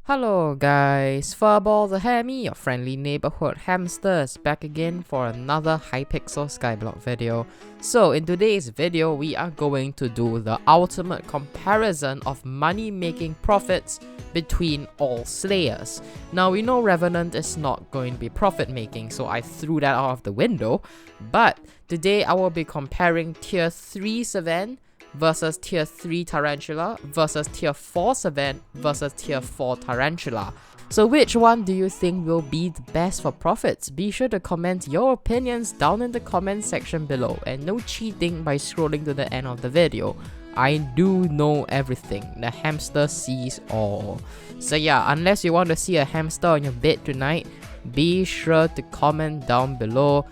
Hello guys, FurballTheHammy, your friendly neighborhood hamster, is back again for another Hypixel Skyblock video. So in today's video, we are going to do the ultimate comparison of money making profits between all slayers. Now we know Revenant is not going to be profit making, so I threw that out of the window. But today I will be comparing tier 3 Savant versus tier 3 Tarantula versus tier 4 Savant versus tier 4 Tarantula. So which one do you think will be the best for profits? Be sure to comment your opinions down in the comment section below, and no cheating by scrolling to the end of the video. I do know everything. The hamster sees all. So yeah, unless you want to see a hamster on your bed tonight, be sure to comment down below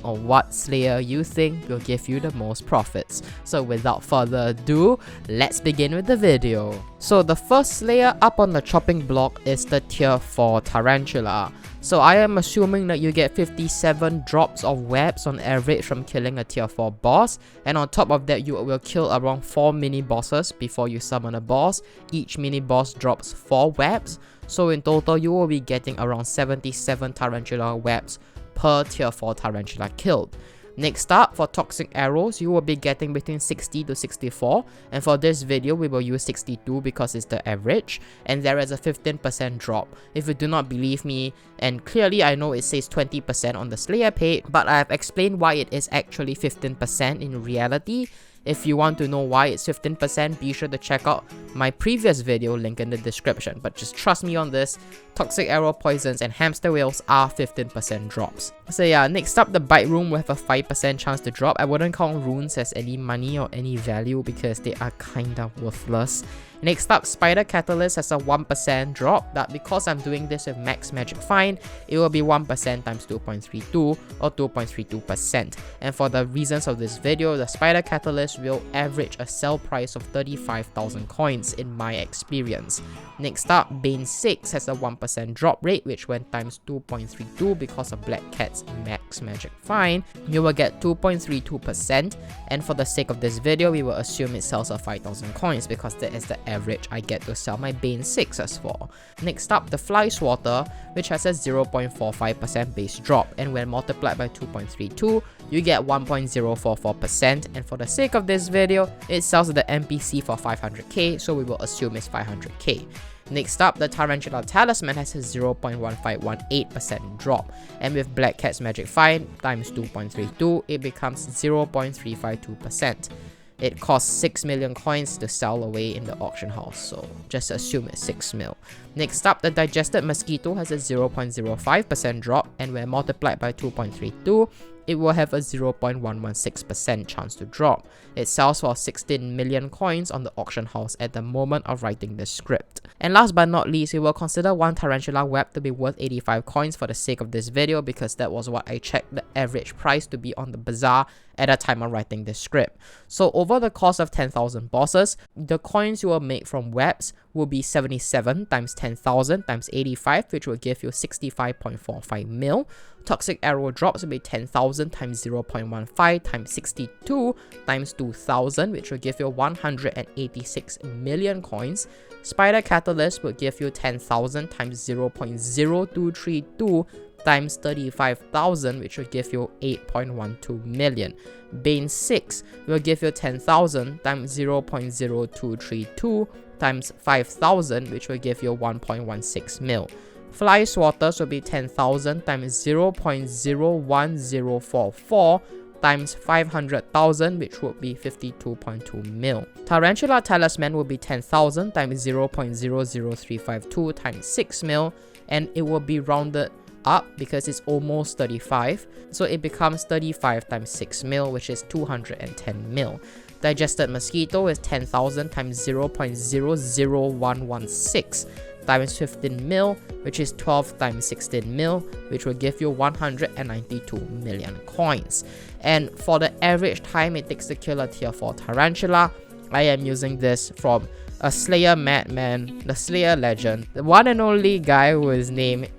on what slayer you think will give you the most profits. So without further ado, let's begin with the video. So the first slayer up on the chopping block is the tier 4 Tarantula. So I am assuming that you get 57 drops of webs on average from killing a tier 4 boss, and on top of that you will kill around 4 mini bosses before you summon a boss. Each mini boss drops 4 webs, so in total you will be getting around 77 Tarantula webs per tier 4 Tarantula killed. Next up, for toxic arrows, you will be getting between 60 to 64, and for this video we will use 62 because it's the average, and there is a 15% drop. If you do not believe me, and clearly I know it says 20% on the slayer page, but I have explained why it is actually 15% in reality. If you want to know why it's 15%, be sure to check out my previous video, link in the description. But just trust me on this, toxic arrow poisons and hamster whales are 15% drops. So yeah, next up, the bite room will have a 5% chance to drop. I wouldn't count runes as any money or any value because they are kinda worthless. Next up, Spider Catalyst has a 1% drop, but because I'm doing this with Max Magic Find, it will be 1% times 2.32 or 2.32%. And for the reasons of this video, the Spider Catalyst will average a sell price of 35,000 coins in my experience. Next up, Bane 6 has a 1% drop rate, which when times 2.32 because of Black Cat's Max Magic Find, you will get 2.32%. And for the sake of this video, we will assume it sells for 5,000 coins because that is the average I get to sell my Bane 6s for. Next up, the Flyswatter, which has a 0.45% base drop, and when multiplied by 2.32, you get 1.044%, and for the sake of this video, it sells the NPC for 500k, so we will assume it's 500k. Next up, the Tarantula Talisman has a 0.1518% drop, and with Black Cat's Magic Find times 2.32, it becomes 0.352%. It costs 6 million coins to sell away in the auction house, so just assume it's 6 mil. Next up, the Digestive Mosquito has a 0.05% drop, and when multiplied by 2.32, it will have a 0.116% chance to drop. It sells for 16 million coins on the auction house at the moment of writing the script. And last but not least, we will consider one Tarantula web to be worth 85 coins for the sake of this video, because that was what I checked the average price to be on the bazaar at the time of writing this script. So over the course of 10,000 bosses, the coins you will make from webs will be 77 times 10,000 times 85, which will give you 65.45 mil. Toxic arrow drops will be 10,000 times 0.15 times 62 times 2,000, which will give you 186 million coins. Spider Catalyst will give you 10,000 times 0.0232 times 35,000, which will give you 8.12 million. Bane 6 will give you 10,000 times 0.0232 times 5,000, which will give you 1.16 mil. Flyswatter will be 10,000 times 0.01044 times 500,000, which would be 52.2 mil. Tarantula Talisman will be 10,000 times 0.00352 times 6 mil, and it will be rounded up because it's almost 35, so it becomes 35 times 6 mil, which is 210 mil. Digestive Mosquito is 10,000 times 0.00116 times 15 mil, which is 12 times 16 mil, which will give you 192 million coins. And for the average time it takes to kill a tier 4 Tarantula, I am using this from a Slayer Madman, the Slayer legend, the one and only guy who is named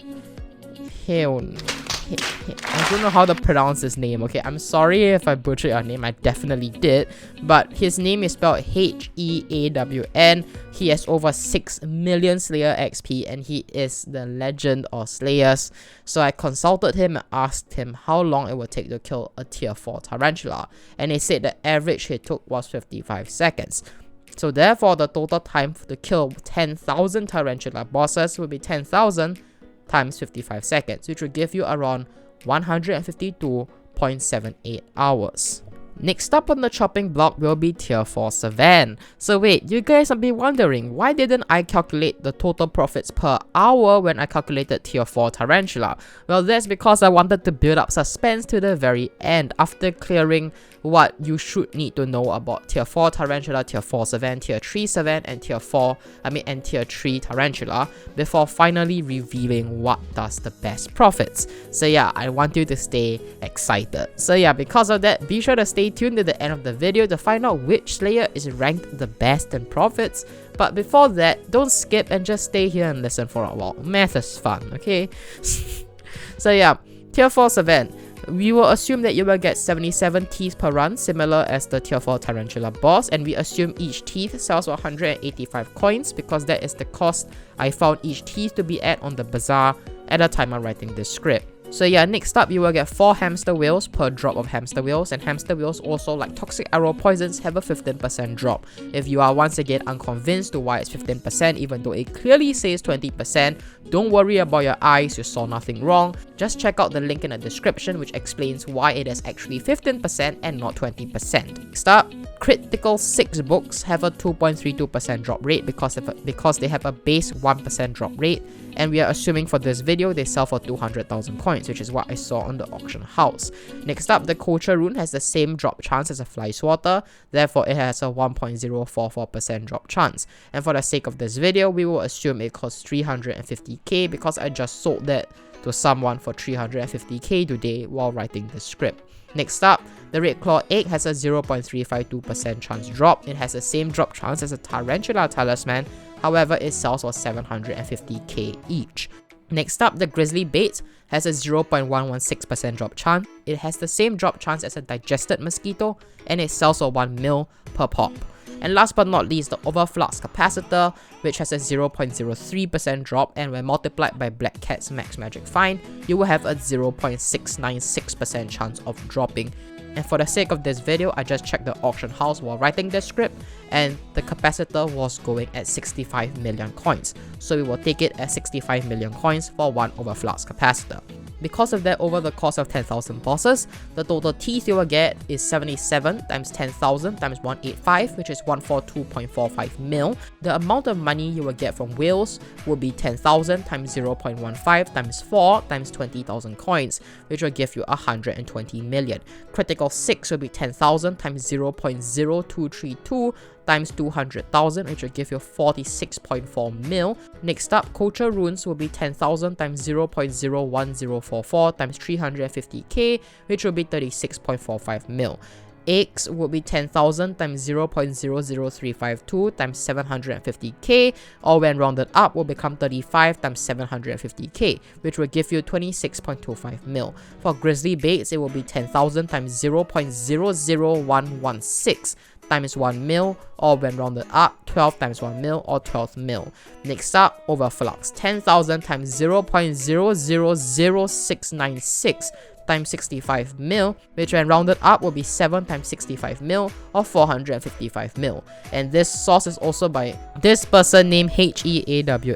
I don't know how to pronounce his name, okay? I'm sorry if I butchered your name, I definitely did. But his name is spelled Heawn. He has over 6 million Slayer XP and he is the legend of Slayers. So I consulted him and asked him how long it would take to kill a tier 4 Tarantula. And he said the average he took was 55 seconds. So therefore, the total time to kill 10,000 Tarantula bosses will be 10,000 times 55 seconds, which will give you around 152.78 hours. Next up on the chopping block will be tier 4 Savan. So wait, you guys might be wondering, why didn't I calculate the total profits per hour when I calculated tier 4 Tarantula? Well, that's because I wanted to build up suspense to the very end after clearing what you should need to know about tier 4 Tarantula, tier 4 Savan, tier 3 Savan, and tier 3 Tarantula before finally revealing what does the best profits. So yeah, I want you to stay excited. So yeah, because of that, be sure to stay tuned to the end of the video to find out which Slayer is ranked the best in profits. But before that, don't skip and just stay here and listen for a while. Math is fun, okay? So yeah, tier 4 Savan. We will assume that you will get 77 teeth per run, similar as the tier 4 Tarantula boss, and we assume each teeth sells for 185 coins because that is the cost I found each teeth to be at on the bazaar at the time of writing this script. So yeah, next up you will get 4 hamster wheels per drop of hamster wheels, and hamster wheels also, like toxic arrow poisons, have a 15% drop. If you are once again unconvinced to why it's 15% even though it clearly says 20%, don't worry about your eyes, you saw nothing wrong. Just check out the link in the description which explains why it is actually 15% and not 20%. Next up, critical 6 books have a 2.32% drop rate because they have a base 1% drop rate, and we are assuming for this video they sell for 200,000 coins, which is what I saw on the auction house. Next up, the culture rune has the same drop chance as a Flyswatter, therefore it has a 1.044% drop chance. And for the sake of this video, we will assume it costs 350k because I just sold that to someone for 350k today while writing the script. Next up, the Red Claw Egg has a 0.352% chance drop. It has the same drop chance as a Tarantula Talisman, however it sells for 750k each. Next up, the Grizzly Bait has a 0.116% drop chance. It has the same drop chance as a Digestive Mosquito, and it sells for 1 mil per pop. And last but not least, the Overflux Capacitor, which has a 0.03% drop, and when multiplied by Black Cat's Max Magic Find, you will have a 0.696% chance of dropping. And for the sake of this video, I just checked the auction house while writing this script, and the capacitor was going at 65 million coins. So we will take it as 65 million coins for one Overflux Capacitor. Because of that, over the course of 10,000 bosses, the total teeth you will get is 77 times 10,000 times 185, which is 142.45 mil. The amount of money you will get from whales will be 10,000 times 0.15 times 4 times 20,000 coins, which will give you 120 million. Critical 6 will be 10,000 times 0.0232 times 200,000, which will give you 46.4 mil. Next up, culture runes will be 10,000 times 0.01044 times 350k, which will be 36.45 mil. Eggs will be 10,000 times 0.00352 times 750k, or when rounded up will become 35 times 750k, which will give you 26.25 mil. For Grizzly Baits, it will be 10,000 times 0.00116 times 1 mil, or when rounded up, 12 times 1 mil or 12 mil. Next up, Overflux, 10,000 times 0.000696 times 65 mil, which when rounded up will be 7 times 65 mil or 455 mil. And this source is also by this person named Heawn.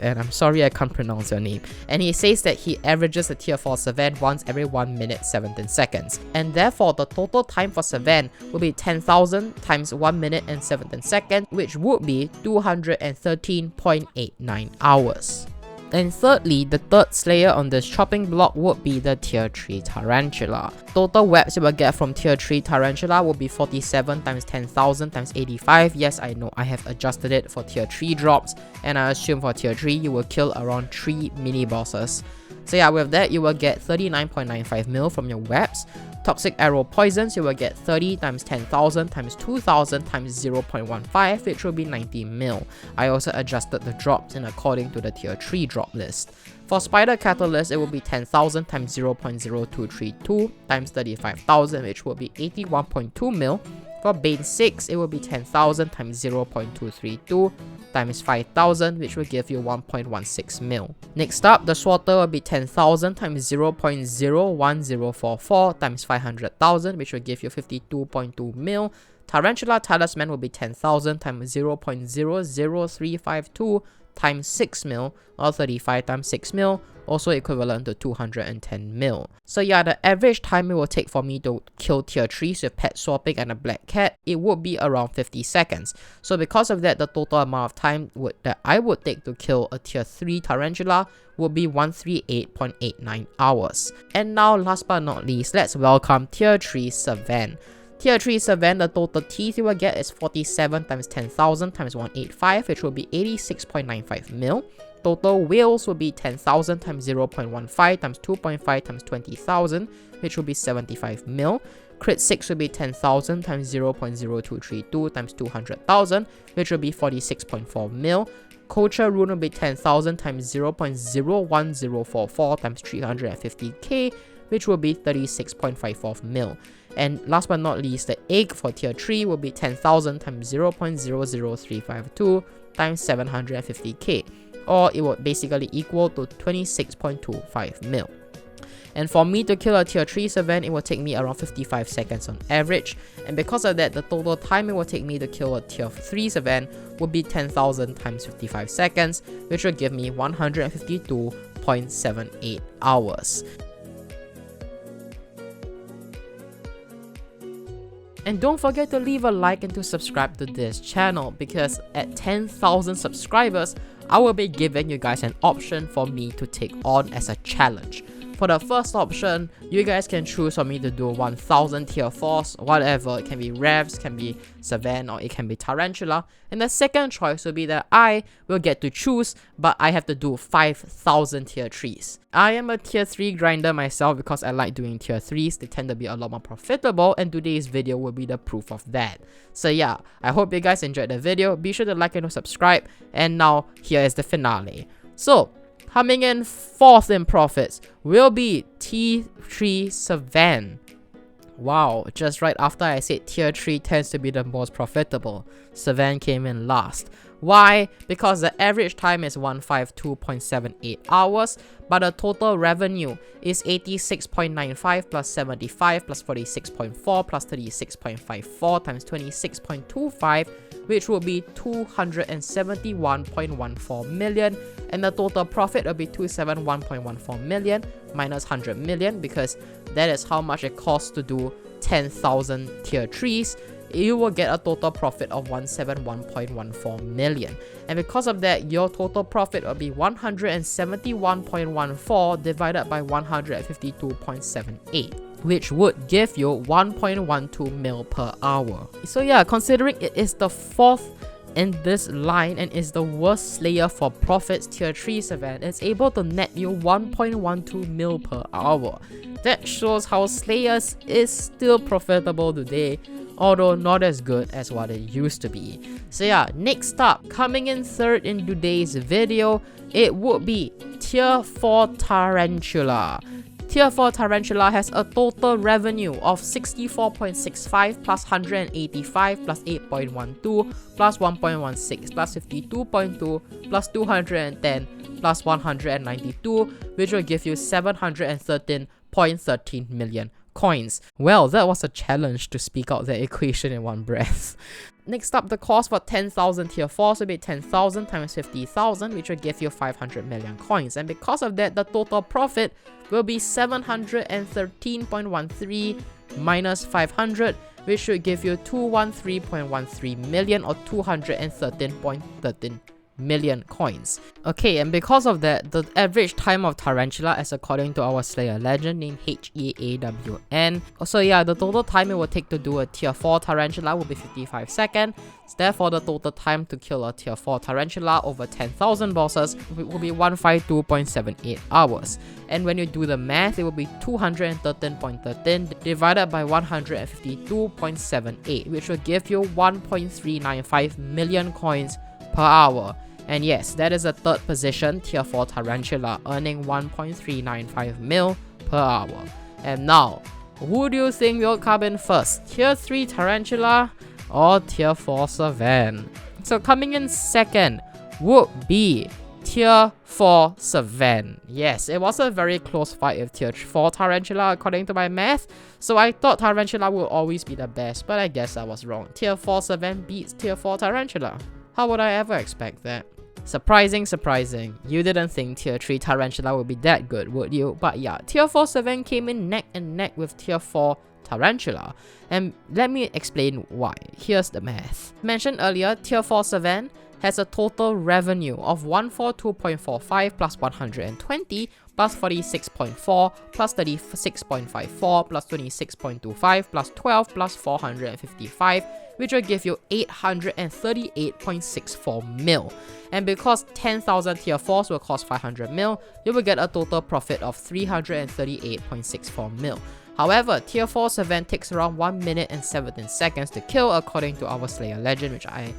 I'm sorry I can't pronounce your name. And he says that he averages a tier 4 Savan once every 1 minute 17 seconds. And therefore the total time for Savan will be 10,000 times 1 minute and 17 seconds, which would be 213.89 hours. And thirdly, the third Slayer on this chopping block would be the tier 3 Tarantula. Total webs you will get from tier 3 Tarantula will be 47 times 10,000 times 85. Yes, I know I have adjusted it for tier 3 drops, and I assume for tier 3 you will kill around 3 mini bosses. So yeah, with that, you will get 39.95 mil from your webs. Toxic arrow poisons, you will get 30 times 10,000 times 2,000 times 0.15, which will be 90 mil. I also adjusted the drops in according to the tier 3 drop list. For Spider Catalyst, it will be 10,000 times 0.0232 times 35,000, which will be 81.2 mil. For Bane 6, it will be 10,000 times 0.232 times 5,000, which will give you 1.16 mil. Next up, the Swatter will be 10,000 times 0.01044 times 500,000, which will give you 52.2 mil. Tarantula Talisman will be 10,000 times 0.00352 times 6 mil, or 35 times 6 mil, also equivalent to 210 mil. So yeah, the average time it will take for me to kill tier 3s with pet swapping and a black cat, it would be around 50 seconds. So because of that, the total amount of time that I would take to kill a tier 3 tarantula would be 138.89 hours. And now, last but not least, let's welcome tier 3 Savan. Tier 3 Savan, the total teeth you will get is 47 times 10,000 times 185, which will be 86.95 mil. Total whales will be 10,000 times 0.15 times 2.5 times 20,000, which will be 75 mil. Crit 6 will be 10,000 times 0.0232 times 200,000, which will be 46.4 mil. Culture Rune will be 10,000 times 0.01044 times 350k, which will be 36.54 mil. And last but not least, the egg for tier 3 will be 10,000 times 0.00352 times 750k, or it would basically equal to 26.25 mil. And for me to kill a tier 3 Savan, it will take me around 55 seconds on average, and because of that, the total time it will take me to kill a tier 3 Savan would be 10,000 times 55 seconds, which will give me 152.78 hours. And don't forget to leave a like and to subscribe to this channel, because at 10,000 subscribers, I will be giving you guys an option for me to take on as a challenge. For the first option, you guys can choose for me to do 1000 tier 4s, whatever. It can be Revs, can be Savan, or it can be Tarantula. And the second choice will be that I will get to choose, but I have to do 5000 tier 3s. I am a tier 3 grinder myself because I like doing tier 3s. They tend to be a lot more profitable, and today's video will be the proof of that. So yeah, I hope you guys enjoyed the video. Be sure to like and subscribe. And now, here is the finale. So, coming in 4th in profits will be T3 Savan. Wow, just right after I said tier 3 tends to be the most profitable, Savan came in last. Why? Because the average time is 152.78 hours, but the total revenue is 86.95 plus 75 plus 46.4 plus 36.54 times 26.25, which will be 271.14 million, and the total profit will be 271.14 million minus 100 million, because that is how much it costs to do 10,000 tier 3s. You will get a total profit of 171.14 million. And because of that, your total profit will be 171.14 divided by 152.78, which would give you 1.12 mil per hour. So yeah, considering it is the 4th in this line and is the worst Slayer for profits tier 3 Savan, it's able to net you 1.12 mil per hour. That shows how Slayers is still profitable today, although not as good as what it used to be. So yeah, next up, coming in 3rd in today's video, it would be tier 4 Tarantula. Tier 4 Tarantula has a total revenue of 64.65 plus 185 plus 8.12 plus 1.16 plus 52.2 plus 210 plus 192, which will give you 713.13 million coins. Well, that was a challenge to speak out the equation in one breath. Next up, the cost for 10,000 tier 4s will be 10,000 times 50,000, which will give you 500 million coins. And because of that, the total profit will be 713.13 minus 500, which should give you 213.13 million or 213.13 million coins. Okay, and because of that, the average time of Tarantula, as according to our Slayer legend named HEAWN. So yeah, the total time it will take to do a tier 4 Tarantula will be 55 seconds. Therefore, the total time to kill a tier 4 Tarantula over 10,000 bosses will be 152.78 hours. And when you do the math, it will be 213.13 divided by 152.78, which will give you 1.395 million coins per hour. And yes, that is a third position tier 4 Tarantula, earning 1.395 mil per hour. And now, who do you think will come in first? Tier 3 Tarantula or tier 4 Savan? So coming in second would be tier 4 Savan. Yes, it was a very close fight with tier 4 Tarantula according to my math. So I thought Tarantula would always be the best, but I guess I was wrong. Tier 4 Savan beats tier 4 Tarantula. How would I ever expect that? Surprising. You didn't think tier 3 Tarantula would be that good, would you? But yeah, tier 4 Savan came in neck and neck with tier 4 Tarantula. And let me explain why. Here's the math. Mentioned earlier, tier 4 Savan has a total revenue of 142.45 plus 120 plus 46.4 plus 36.54 plus 26.25 plus 12 plus 455, which will give you 838.64 mil. And because 10,000 tier 4s will cost 500 mil, you will get a total profit of 338.64 mil. However, tier 4 Savan takes around 1 minute and 17 seconds to kill according to our Slayer legend, which I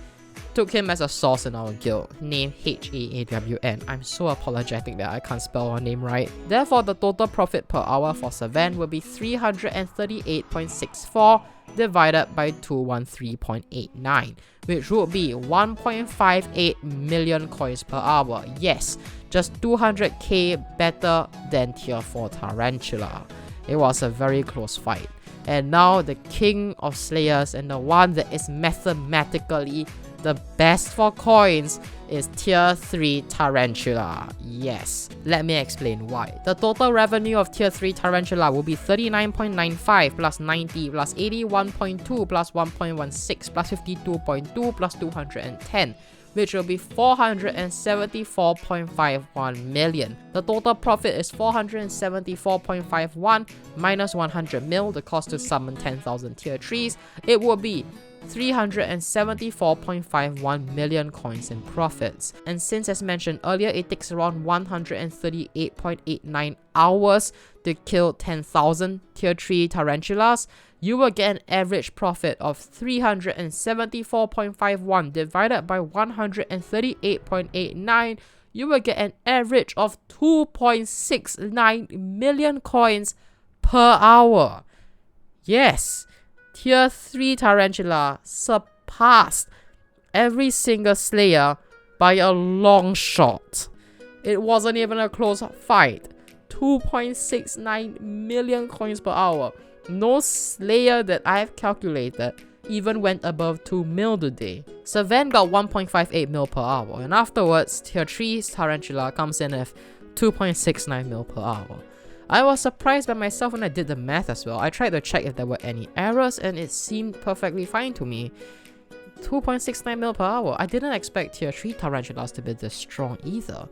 took him as a source in our guild, named HEAWN. I'm so apologetic that I can't spell our name right. Therefore, the total profit per hour for Savan will be 338.64 divided by 213.89, which would be 1.58 million coins per hour. Yes, just 200k better than tier 4 Tarantula. It was a very close fight. And now the king of slayers and the one that is mathematically the best for coins is tier 3 Tarantula. Yes, let me explain why. The total revenue of tier 3 Tarantula will be 39.95 plus 90 plus 81.2 plus 1.16 plus 52.2 plus 210, which will be 474.51 million. The total profit is 474.51 minus 100 mil, the cost to summon 10,000 tier 3s. It will be 374.51 million coins in profits. And since, as mentioned earlier, it takes around 138.89 hours to kill 10,000 tier 3 tarantulas, you will get an average profit of 374.51 divided by 138.89. You will get an average of 2.69 million coins per hour. Yes, tier 3 Tarantula surpassed every single slayer by a long shot. It wasn't even a close fight. 2.69 million coins per hour. No slayer that I've calculated even went above 2 mil today. Savan got 1.58 mil per hour, and afterwards, tier 3 Tarantula comes in at 2.69 mil per hour. I was surprised by myself when I did the math as well. I tried to check if there were any errors and it seemed perfectly fine to me. 2.69 mil per hour. I didn't expect tier 3 Tarantulas to be this strong either.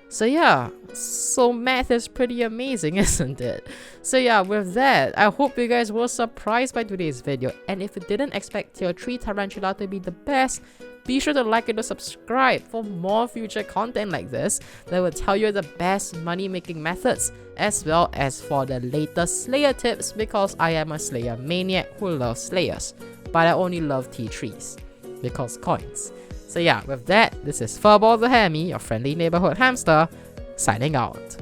So yeah, so math is pretty amazing, isn't it? So yeah, with that, I hope you guys were surprised by today's video, and if you didn't expect tier 3 Tarantula to be the best, be sure to like and to subscribe for more future content like this that will tell you the best money making methods, as well as for the latest Slayer tips, because I am a Slayer maniac who loves Slayers, but I only love T3s, because coins. So yeah, with that, this is FurballTheHammy, your friendly neighborhood hamster, signing out.